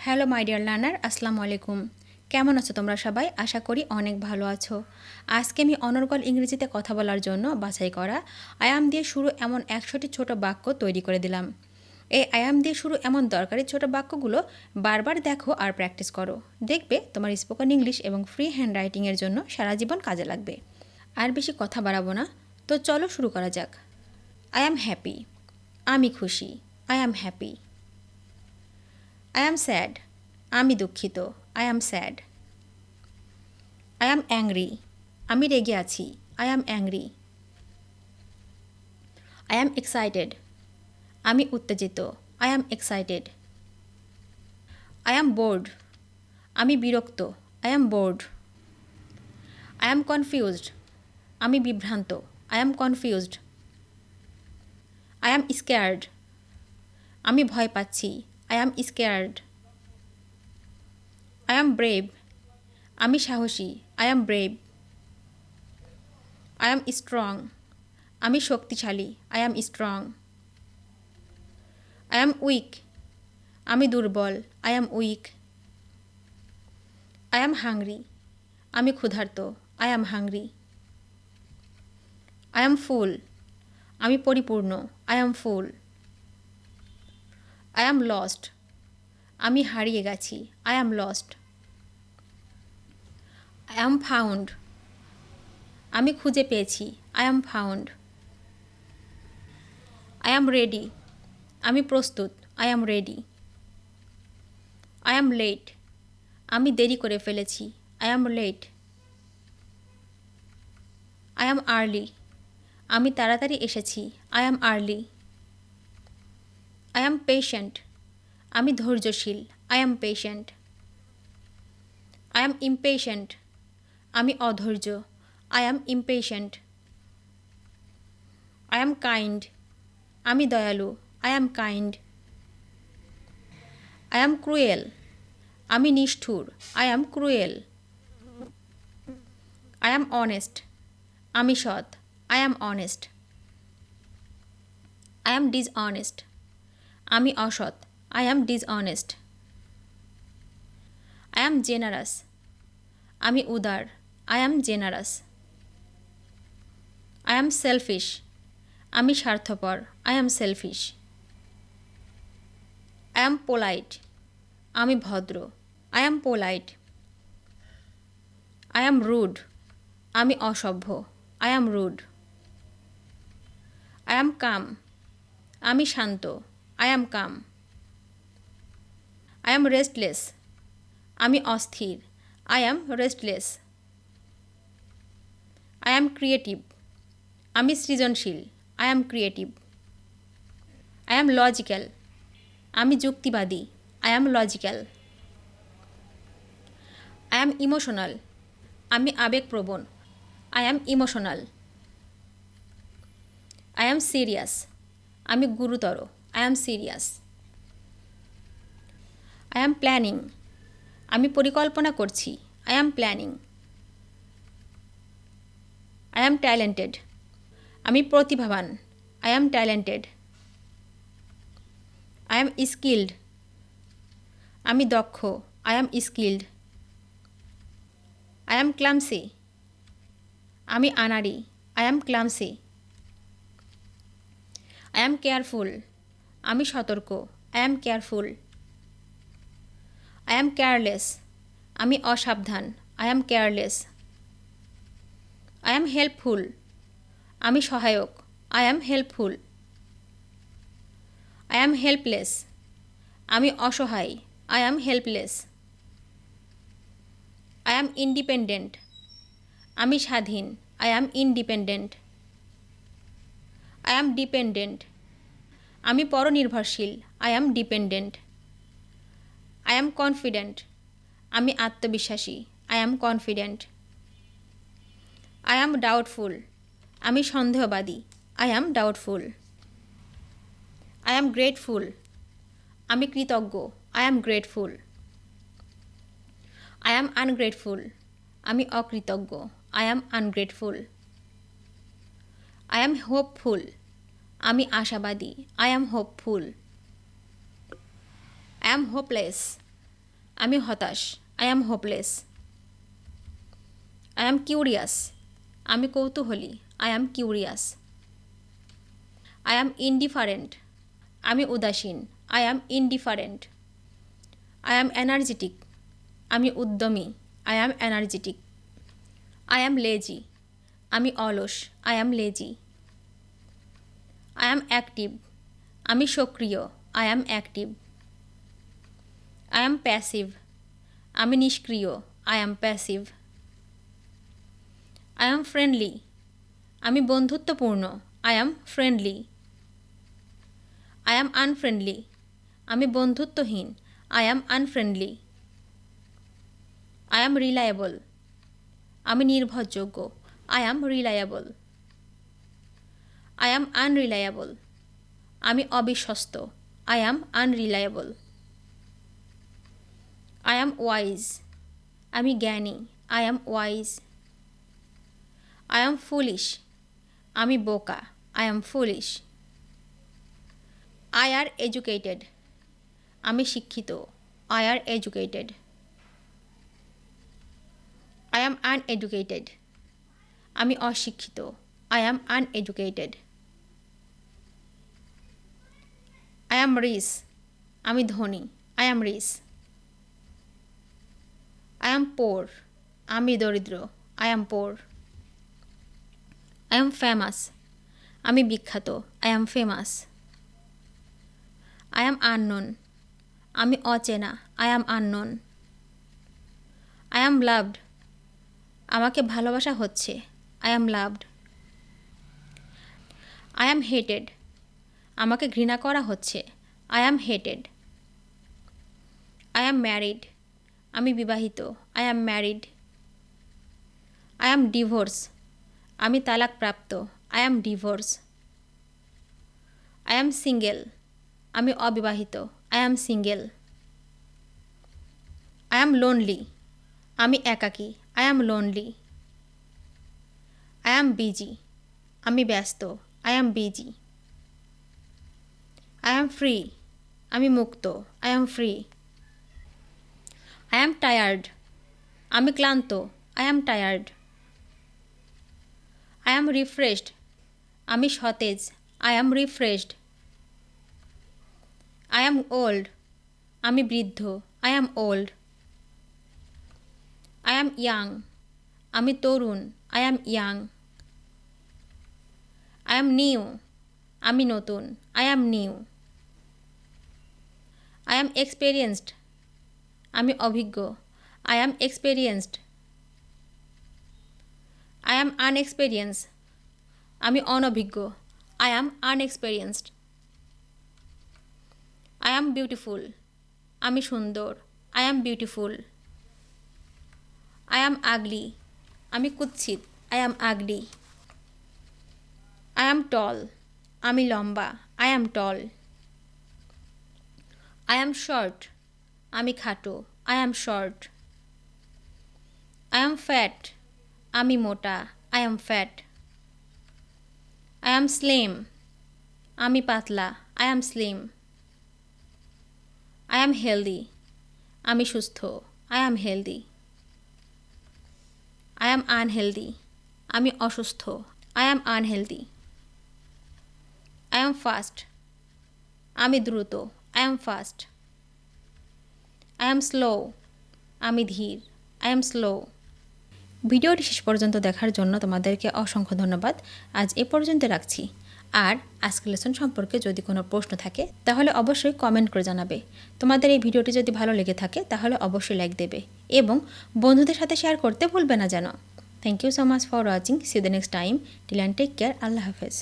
Hello my dear learner, আসসালামু আলাইকুম। কেমন আছো তোমরা সবাই? আশা করি অনেক ভালো আছো। আজকে আমি অনর্গল ইংরেজিতে কথা বলার জন্য বাছাই করা আই অ্যাম দিয়ে শুরু এমন 100টি ছোট বাক্য তৈরি করে দিলাম। এই আই অ্যাম দিয়ে শুরু এমন দরকারি ছোট বাক্যগুলো বারবার দেখো আর প্র্যাকটিস করো। দেখবে তোমার স্পোকেন ইংলিশ এবং ফ্রি হ্যান্ড রাইটিংয়ের জন্য সারা জীবন কাজে লাগবে। আর বেশি কথা বাড়াবো না, তো চলো শুরু করা যাক। আই অ্যাম হ্যাপি, আমি খুশি। I am happy. I am sad, আমি দুঃখিত। I am sad. I am angry, আমি রেগে আছি। I am angry. I am excited, আমি উত্তেজিত। I am excited. I am board, আমি বিরক্ত। I am board. I am confused, আমি বিভ্রান্ত। I am confused. I am scared, আমি ভয় পাচ্ছি। I am scared. I am brave, আমি সাহসী। I am brave. I am strong, আমি শক্তিশালী। I am strong. I am weak, আমি দুর্বল। I am weak. I am hungry, আমি ক্ষুধার্ত। I am hungry. I am full, আমি পরিপূর্ণ। I am full. I am lost, আমি হারিয়ে গেছি। I am lost. I am found, আমি খুঁজে পেয়েছি। I am found. I am ready, আমি প্রস্তুত। I am ready. I am late, আমি দেরি করে ফেলেছি। I am late. I am early, আমি তাড়াতাড়ি এসেছি। I am early. I am patient, আমি ধৈর্যশীল। I am patient. I am impatient, আমি অধৈর্য। I am impatient. I am kind, আমি দয়ালু। I am kind. I am cruel, আমি নিষ্ঠুর। I am cruel. I am honest, আমি সৎ। I am honest. I am dishonest, আমি অসৎ। I am dishonest. I am generous, আমি উদার। I am generous. I am selfish, আমি স্বার্থপর। I am selfish. I am polite, আমি ভদ্র। I am polite. I am rude, আমি অসভ্য। I am rude. I am calm, আমি শান্ত। I am calm. I am restless, আমি অস্থির। I am restless. I am creative, আমি সৃজনশীল। I am creative. I am logical, আমি যুক্তিবাদী। I am logical. I am emotional, আমি আবেগপ্রবণ। I am emotional. I am serious, আমি গুরুতর। I am serious. I am planning, আমি পরিকল্পনা করছি। I am planning. I am talented, আমি প্রতিভাবান। I am talented. I am skilled, আমি দক্ষ। I am skilled. I am clumsy, আমি আনাড়ি। I am clumsy. I am careful, আমি সতর্ক। I am careful. I am careless, আমি অসাবধান। I am careless. I am helpful, আমি সহায়ক। I am helpful. I am helpless, আমি অসহায়। I am helpless. I am independent, আমি স্বাধীন। I am independent. I am dependent, আমি পরনির্ভরশীল। I am dependent. I am confident, আমি আত্মবিশ্বাসী। I am confident. I am doubtful, আমি সন্দেহবাদী। I am doubtful. I am grateful, আমি কৃতজ্ঞ। I am grateful. I am ungrateful, আমি অকৃতজ্ঞ। I am ungrateful. I am hopeful, আমি আশাবাদী। I am hopeful. I am hopeless, আমি হতাশ, I am hopeless. I am curious, আমি কৌতূহলী, I am curious. I am indifferent, আমি উদাসীন, I am indifferent. I am energetic, আমি উদ্যমী, I am energetic. I am lazy, আমি অলস, I am lazy. I am active, আমি সক্রিয়, I am active. I am passive, আমি নিষ্ক্রিয়, I am passive. I am friendly, আমি বন্ধুত্বপূর্ণ, I am friendly. I am unfriendly, আমি বন্ধুত্বহীন, I am unfriendly. I am reliable, আমি নির্ভরযোগ্য, I am reliable. I am unreliable, আমি অবিশ্বস্ত, I am unreliable. I am wise, আমি জ্ঞানী, I am wise. I am foolish, আমি বোকা, I am foolish. I are educated, আমি শিক্ষিত, I are educated. I am uneducated, আমি অশিক্ষিত, I am uneducated. I am rich, আমি ধনী, I am rich. I am poor, আমি দরিদ্র, I am poor. I am famous, আমি বিখ্যাত, I am famous. I am unknown, আমি অচেনা, I am unknown. I am loved, আমাকে ভালোবাসা হচ্ছে, I am loved. I am hated, আমাকে ঘৃণা করা হচ্ছে, I am hated. I am married, আমি বিবাহিত, I am married. I am divorce, আমি তালাকপ্রাপ্ত, I am divorce. I am single, আমি অবিবাহিত, I am single. I am lonely, আমি একাকী, I am lonely. I am busy, আমি ব্যস্ত, I am busy. I am free, আমি মুক্ত, I am free. I am tired, আমি ক্লান্ত, I am tired. I am refreshed, আমি সতেজ, I am refreshed. I am old, আমি বৃদ্ধ, I am old. I am young, আমি তরুণ, I am young. I am new, আমি নতুন, I am new. I am experienced, আমি অভিজ্ঞ, I am experienced. I am unexperience, আমি অনভিজ্ঞ, I am unexperienced. I am beautiful, আমি সুন্দর, I am beautiful. I am ugly, আমি কুৎসিত, I am ugly. I am tall, আমি লম্বা, I am tall. I am short, আমি খাটো, I am short. I am fat, আমি মোটা, I am fat. I am slim, আমি পাতলা, I am slim. I am healthy, আমি সুস্থ, I am healthy. I am unhealthy, আমি অসুস্থ, I am unhealthy. I am fast, আমি দ্রুত, I am fast. I am slow, আমি ধীর, আই অ্যাম স্লো। ভিডিওটি শেষ পর্যন্ত দেখার জন্য তোমাদেরকে অসংখ্য ধন্যবাদ। আজ এ পর্যন্ত রাখছি। আর আজকের লেসন সম্পর্কে যদি কোনো প্রশ্ন থাকে তাহলে অবশ্যই কমেন্ট করে জানাবে। তোমাদের এই ভিডিওটি যদি ভালো লেগে থাকে তাহলে অবশ্যই লাইক দেবে এবং বন্ধুদের সাথে শেয়ার করতে ভুলবে না যেন। Thank you so much for watching. See you the next time. Till and take care. আল্লাহ হাফেজ।